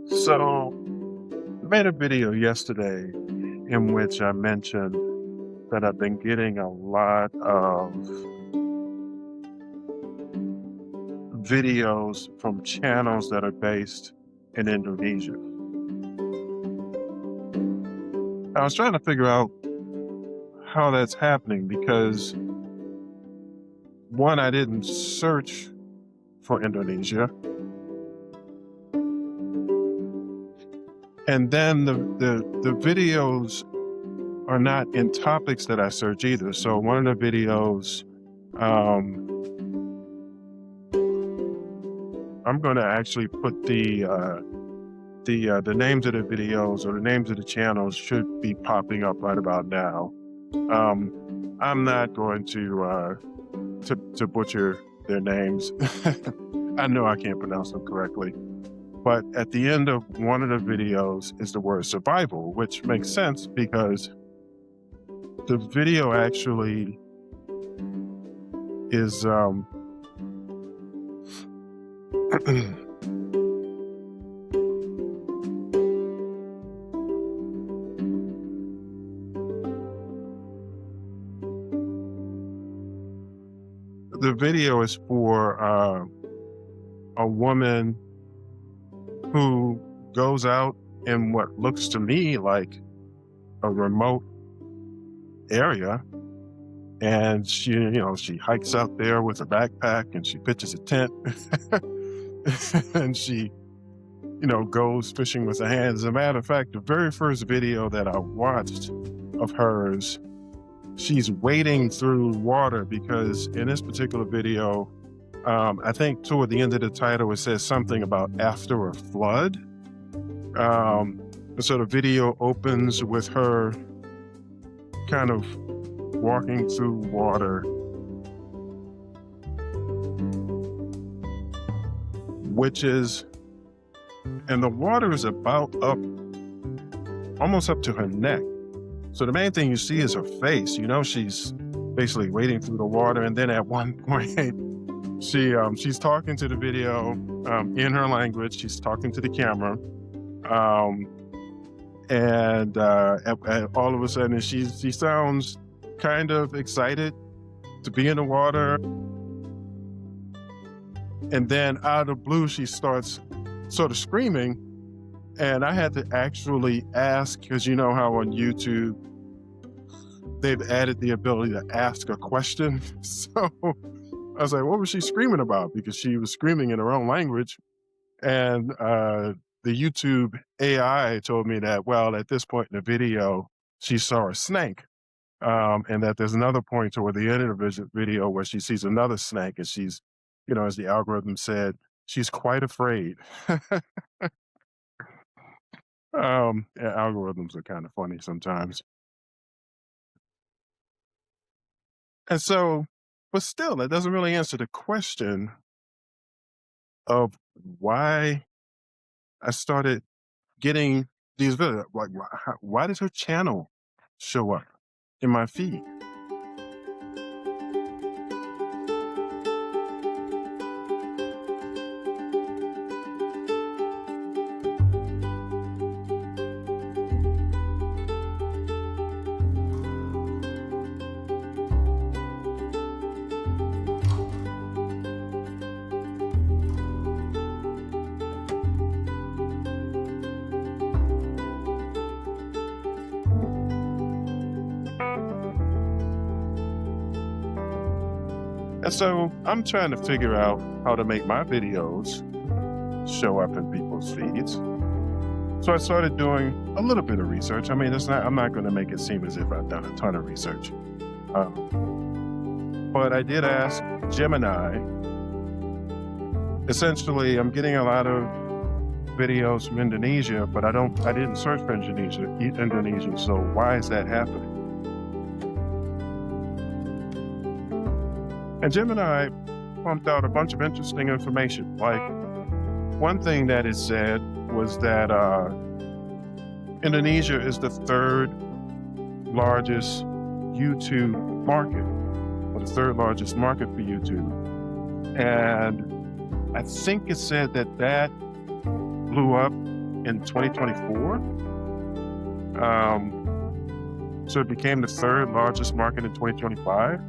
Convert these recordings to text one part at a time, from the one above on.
So, I made a video yesterday in which I mentioned that I've been getting a lot of videos from channels that are based in Indonesia. I was trying to figure out how that's happening because one, I didn't search for Indonesia, and then the videos are not in topics that I search either. So one of the videos, um, I'm going to actually put the names of the videos or the names of the channels should be popping up right about now. I'm not going to butcher their names. I know I can't pronounce them correctly. But at the end of one of the videos is the word survival, which makes sense because the video actually is the video is for a woman who goes out in what looks to me like a remote area, and she hikes out there with a backpack and she pitches a tent and she goes fishing with her hands. As a matter of fact, the very first video that I watched of hers, she's wading through water because in this particular video, I think toward the end of the title, it says something about after a flood. So the video opens with her kind of walking through water, and the water is about almost up to her neck. So the main thing you see is her face. She's basically wading through the water, and then at one point, she's talking to the video in her language. She's talking to the camera, and all of a sudden, she sounds kind of excited to be in the water. And then out of the blue, she starts sort of screaming. And I had to actually ask, because you know how on YouTube, they've added the ability to ask a question. So I was like, what was she screaming about? Because she was screaming in her own language. And the YouTube AI told me that, well, at this point in the video, she saw a snake. And that there's another point toward the end of the video where she sees another snake, and she's, as the algorithm said, she's quite afraid. Yeah, algorithms are kind of funny sometimes. And so, but still, that doesn't really answer the question of why I started getting these videos. Like, why does her channel show up in my feed? And so I'm trying to figure out how to make my videos show up in people's feeds. So I started doing a little bit of research. I mean, I'm not going to make it seem as if I've done a ton of research. But I did ask Gemini. Essentially, I'm getting a lot of videos from Indonesia, but I didn't search for Indonesia. So why is that happening? And Gemini pumped out a bunch of interesting information. Like, one thing that it said was that Indonesia is the third largest YouTube market, or the third largest market for YouTube. And I think it said that blew up in 2024. So it became the third largest market in 2025,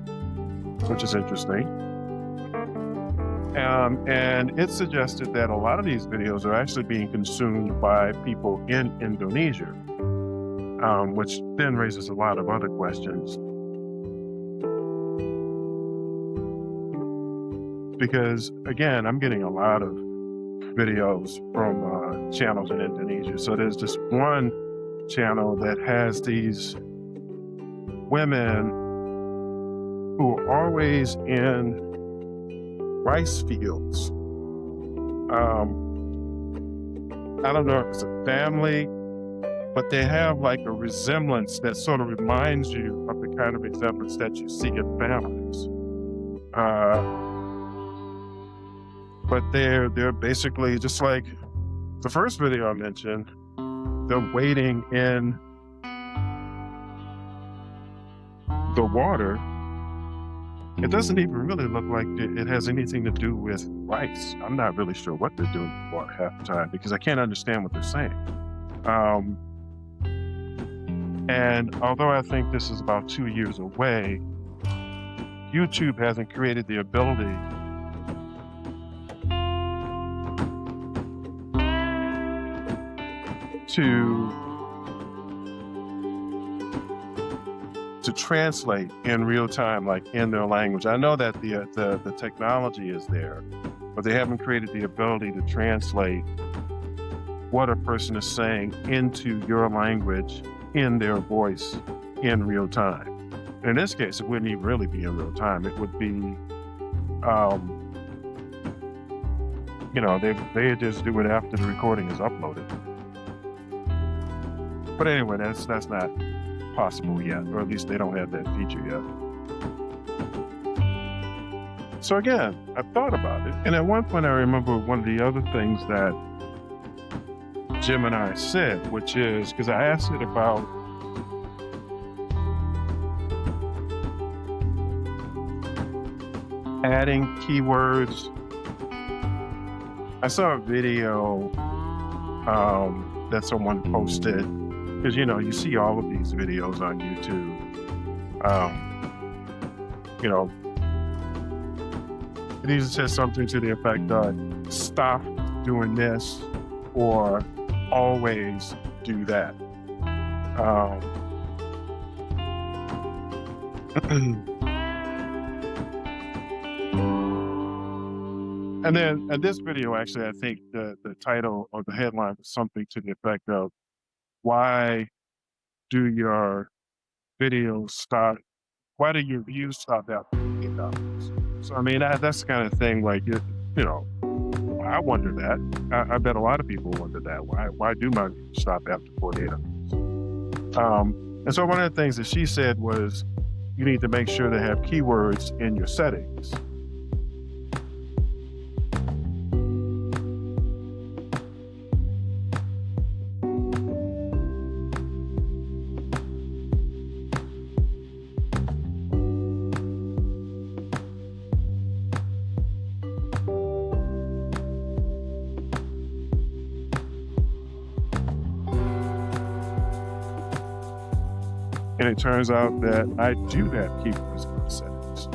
which is interesting. And it suggested that a lot of these videos are actually being consumed by people in Indonesia, which then raises a lot of other questions. Because again, I'm getting a lot of videos from channels in Indonesia. So there's this one channel that has these women who are always in rice fields. I don't know if it's a family, but they have like a resemblance that sort of reminds you of the kind of resemblance that you see in families. But they're basically just like the first video I mentioned. They're wading in the water. It doesn't even really look like it has anything to do with rice. I'm not really sure what they're doing with water half the time because I can't understand what they're saying. And although I think this is about 2 years away, YouTube hasn't created the ability to translate in real time, like in their language. I know that the technology is there, but they haven't created the ability to translate what a person is saying into your language in their voice in real time. In this case, it wouldn't even really be in real time. It would be, they just do it after the recording is uploaded. But anyway, that's not possible yet, or at least they don't have that feature yet. So again, I thought about it, and at one point I remember one of the other things that Gemini said, which is, because I asked it about adding keywords. I saw a video that someone posted, because you see all of these videos on YouTube. It either says something to the effect of stop doing this or always do that. And then in this video, actually, I think the title or the headline was something to the effect of, why do your videos stop? Why do your views stop after $8? So, I mean, that's the kind of thing, like, I wonder that. I bet a lot of people wonder that. Why do my views stop after $48? And so one of the things that she said was, you need to make sure to have keywords in your settings. And it turns out that I do have keywords in my settings,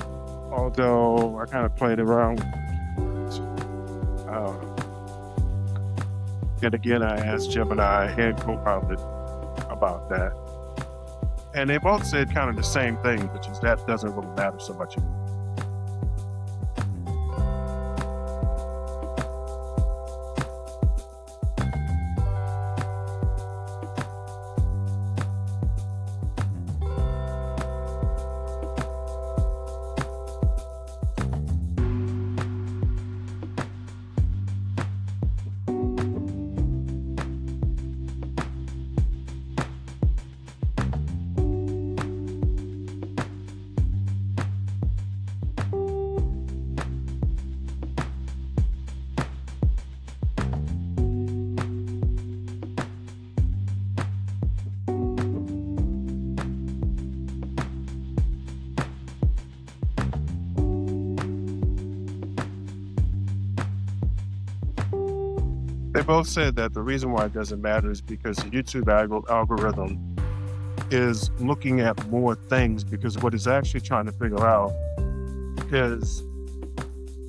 although I kind of played around with it. And again, I asked Gemini and Copilot about that. And they both said kind of the same thing, which is that doesn't really matter so much anymore. They both said that the reason why it doesn't matter is because the YouTube algorithm is looking at more things, because what it's actually trying to figure out is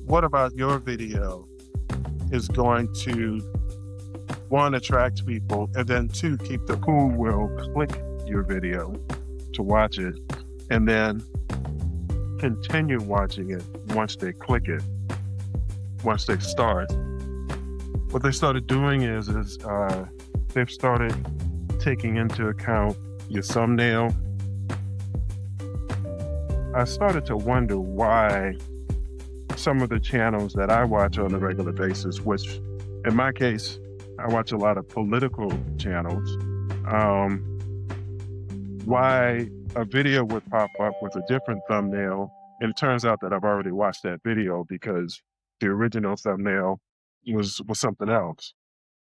what about your video is going to, one, attract people, and then two, keep the who will click your video to watch it, and then continue watching it once they click it, once they start. What they started doing is they've started taking into account your thumbnail. I started to wonder why some of the channels that I watch on a regular basis, which in my case, I watch a lot of political channels, why a video would pop up with a different thumbnail, and it turns out that I've already watched that video because the original thumbnail was something else.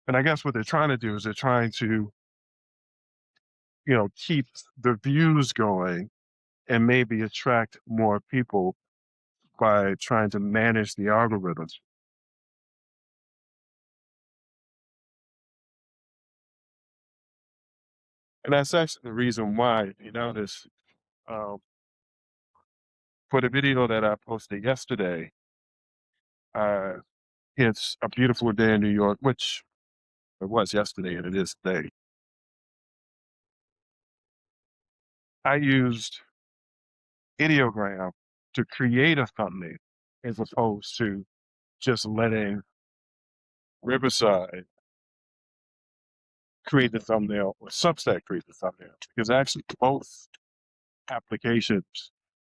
And I guess what they're trying to do is they're trying to, keep the views going and maybe attract more people by trying to manage the algorithms. And that's actually the reason why, if you notice, um, for the video that I posted yesterday, uh, it's a beautiful day in New York, which it was yesterday and it is today. I used ideogram to create a thumbnail as opposed to just letting Riverside create the thumbnail or Substack create the thumbnail, because actually both applications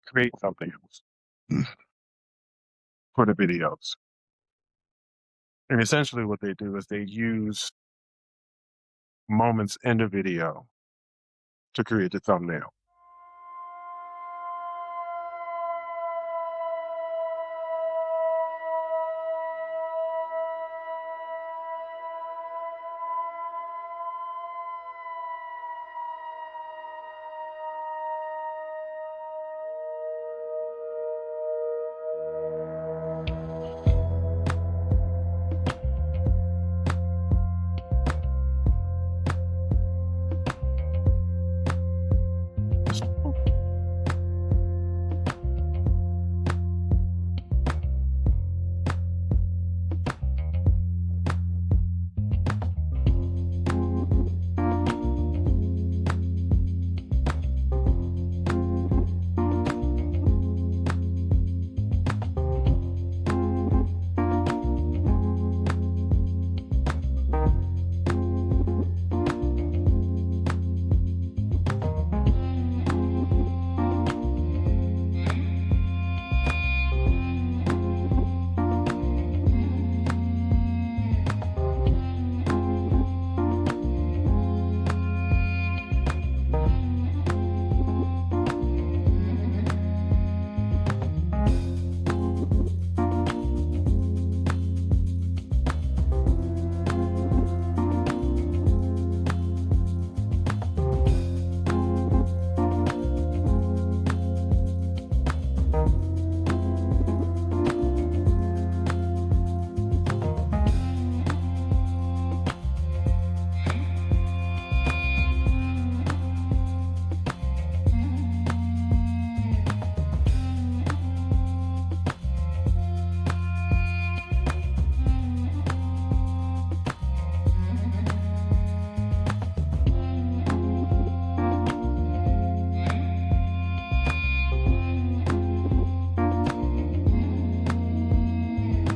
create thumbnails for the videos. And essentially what they do is they use moments in the video to create the thumbnail.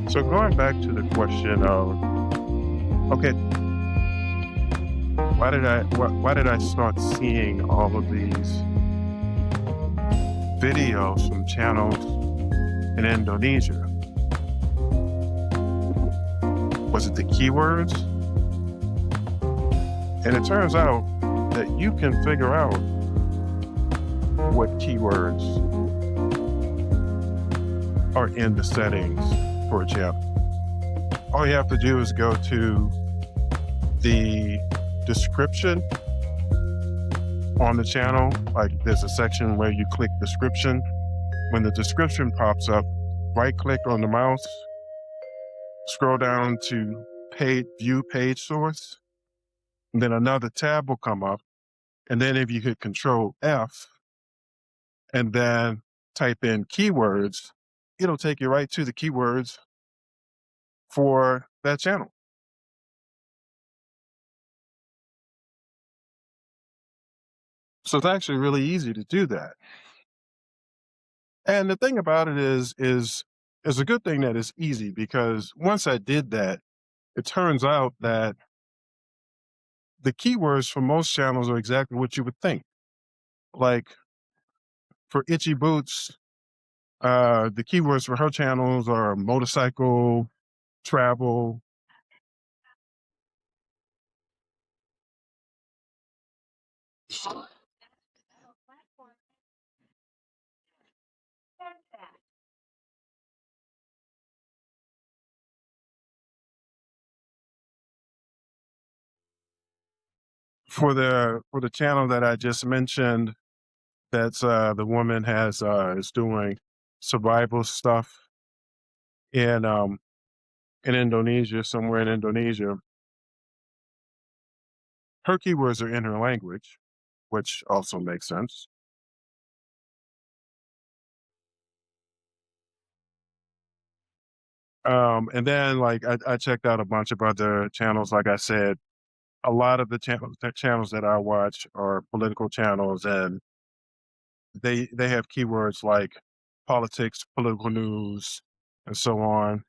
So going back to the question of, okay, why did I start seeing all of these videos from channels in Indonesia? Was it the keywords? And it turns out that you can figure out what keywords are in the settings for a channel. All you have to do is go to the description on the channel. Like there's a section where you click description. When the description pops up, right click on the mouse, scroll down to view page source, and then another tab will come up. And then if you hit Control F and then type in keywords, it'll take you right to the keywords for that channel. So it's actually really easy to do that. And the thing about it is a good thing that it's easy, because once I did that, it turns out that the keywords for most channels are exactly what you would think. Like for Itchy Boots, the keywords for her channels are motorcycle, travel. For the channel that I just mentioned, that's the woman is doing survival stuff in Indonesia, somewhere in Indonesia. Her keywords are in her language, which also makes sense. And then like I checked out a bunch of other channels. Like I said, a lot of the channels that I watch are political channels, and they have keywords like politics, political news, and so on.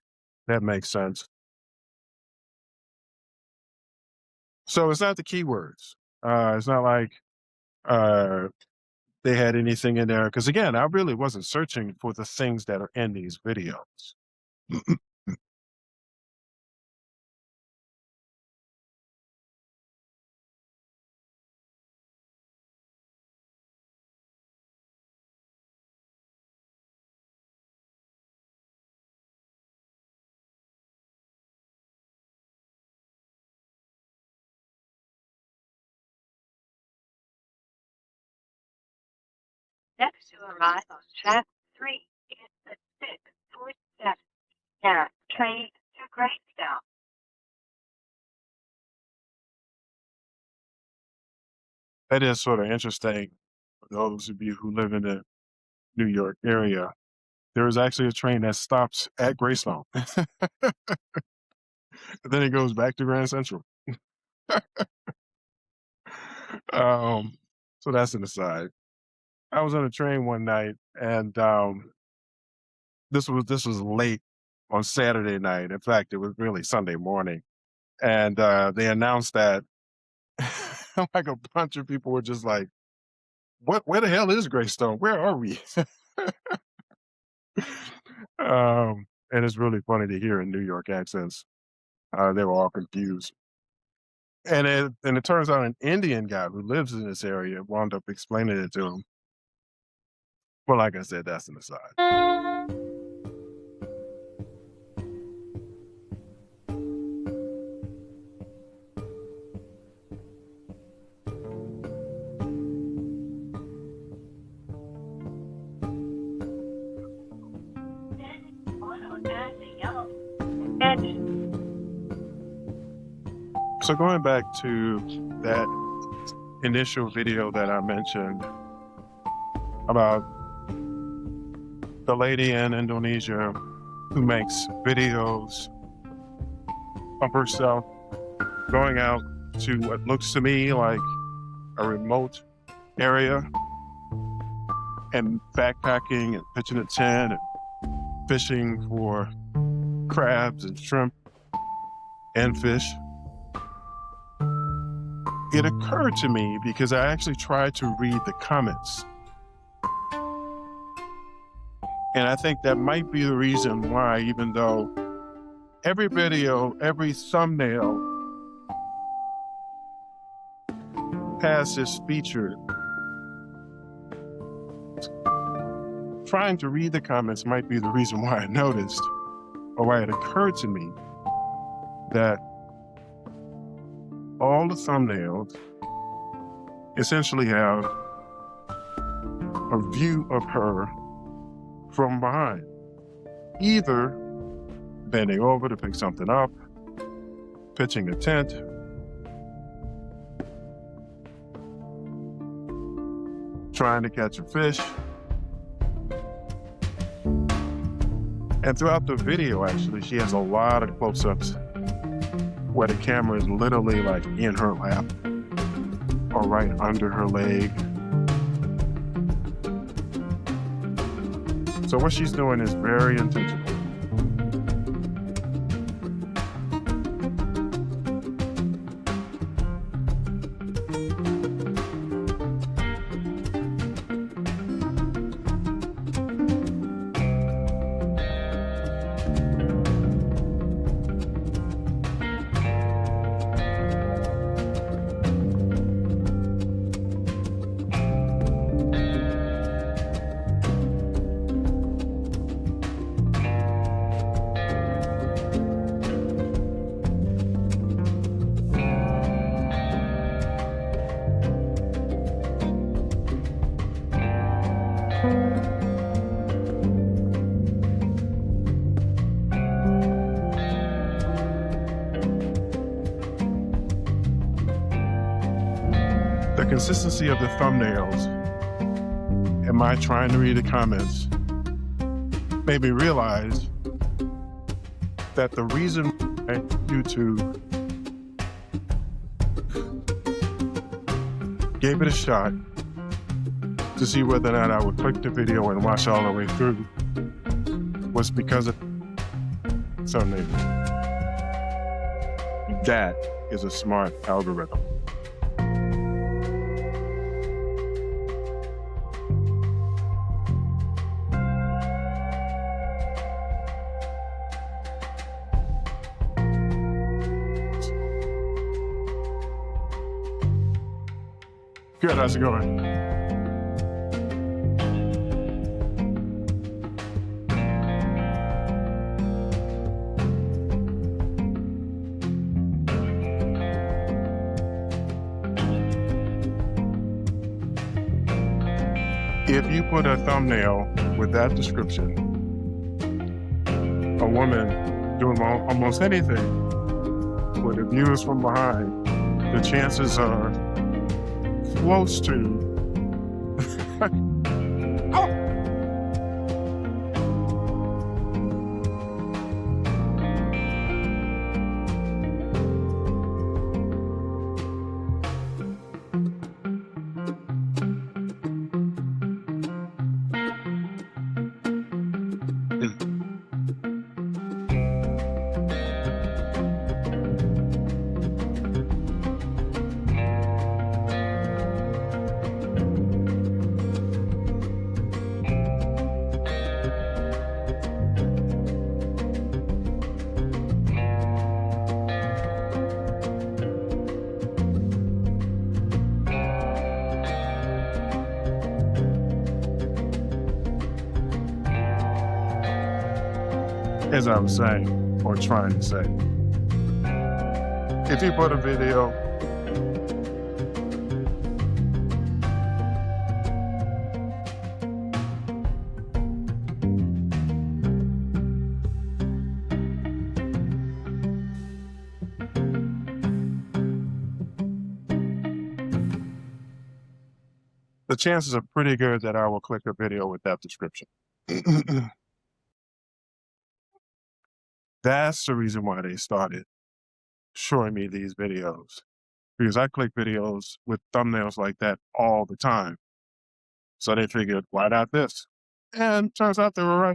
That makes sense. So it's not the keywords. It's not like uh, they had anything in there. Because again, I really wasn't searching for the things that are in these videos. Next to arrive on track 3 is the 647 now train to Greystone. That is sort of interesting for those of you who live in the New York area. There is actually a train that stops at Greystone. Then it goes back to Grand Central. Um, so that's an aside. I was on a train one night, and this was late on Saturday night. In fact, it was really Sunday morning, and they announced that like a bunch of people were just like, "What? Where the hell is Greystone? Where are we?" And it's really funny to hear in New York accents. They were all confused. And it turns out an Indian guy who lives in this area wound up explaining it to him. Well, like I said, that's an aside. So going back to that initial video that I mentioned about the lady in Indonesia who makes videos of herself going out to what looks to me like a remote area and backpacking and pitching a tent and fishing for crabs and shrimp and fish. It occurred to me because I actually tried to read the comments. And I think that might be the reason why, even though every video, every thumbnail has this feature, trying to read the comments might be the reason why I noticed, or why it occurred to me, that all the thumbnails essentially have a view of her from behind, either bending over to pick something up, pitching a tent, trying to catch a fish. And throughout the video, actually, she has a lot of close-ups where the camera is literally like in her lap or right under her leg. So what she's doing is very intentional. The consistency of the thumbnails and my trying to read the comments made me realize that the reason why YouTube gave it a shot to see whether or not I would click the video and watch all the way through was because of thumbnail. That is a smart algorithm. Good, how's it going? If you put a thumbnail with that description, a woman doing almost anything with the views from behind, the chances are close to as I was saying, or trying to say. If you put a video the chances are pretty good that I will click a video with that description. That's the reason why they started showing me these videos, because I click videos with thumbnails like that all the time. So they figured, why not this? And turns out they were right.